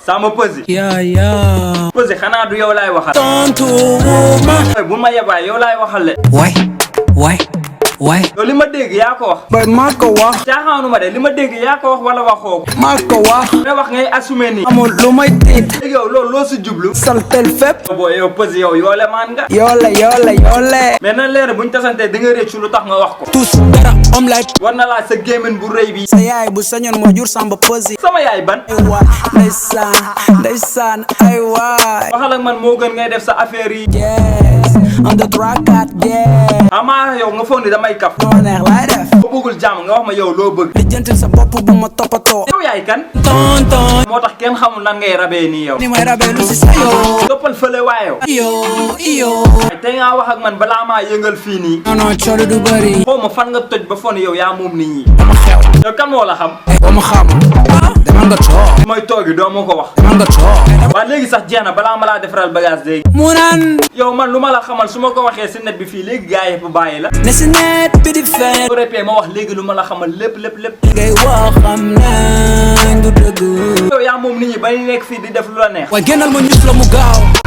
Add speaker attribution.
Speaker 1: sama Peuzzi.
Speaker 2: yaa.
Speaker 1: Peuzzi xanaa du yow laay waxal.
Speaker 2: tontu ma.
Speaker 1: bu ma yebaay yow laay waxal le.
Speaker 2: waay.
Speaker 1: yow li ma dégg yaa ko wax.
Speaker 2: boy maa ko wax.
Speaker 1: caaxaanu ma de li ma dégg yaa ko wax wala waxoo ko.
Speaker 2: maa ko wax.
Speaker 1: mais wax ngay assumé nii.
Speaker 2: amul lu may tiit.
Speaker 1: léegi yow loolu loo si jublu.
Speaker 2: saltel fépp.
Speaker 1: booy yow Peuzzi yow yoole maan nga.
Speaker 2: yoole.
Speaker 1: mais na leer buñ tasantee di nga réccu lu tax nga wax ko.
Speaker 2: tous dara om lay.
Speaker 1: war na laa sa gémmiñ bu rëy bi.
Speaker 2: sa yaay bu sañoon moo jur Samba Peuzzi.
Speaker 1: sama yaay ban.
Speaker 2: ay waay ndeysaan ay waay.
Speaker 1: waxal ak man moo gën ngay def sa affaire yi.
Speaker 2: yes on the track at yeah.
Speaker 1: amaa yow nga foog ni damay kaf.
Speaker 2: noo neex laay def.
Speaker 1: boo bëggul jàmm nga wax ma yow loo bëgg.
Speaker 2: lijjantil sa bopp bu ma toppatoo.
Speaker 1: yow yaay kan.
Speaker 2: tonton.
Speaker 1: moo tax kenn xamul nan ngay rabee nii yow.
Speaker 2: ni may rabee lu si sa yoo.
Speaker 1: toppal fële waayo.
Speaker 2: iyo.
Speaker 1: tey nga wax ak man balaa maa yëngal fii nii.
Speaker 2: non coono du bëri.
Speaker 1: xaw ma fan nga toj ba fon yow yaa moom nit ñi.
Speaker 2: dama xew.
Speaker 1: yow kan moo la xam.
Speaker 2: dama xam. demal nga toog.
Speaker 1: mooy toogi doo ma ko wax.
Speaker 2: demal nga toog.
Speaker 1: waa léegi sax jeex na balaa ma laa defaral bagage léegi.
Speaker 2: mu naan.
Speaker 1: yow man lu ma la xamal su ma ko waxee si net bi fii léegi gars yi bu bàyyi la.
Speaker 2: ne si net bi di fen.
Speaker 1: bu répé ma wax léegi lu ma la xamal lépp.
Speaker 2: ngay wax xam naa du dëgg.
Speaker 1: yow yaa moom nit ñi ba ñu nekk fii di def lu la neex.
Speaker 2: waaye génnal ma ñus la mu gaaw.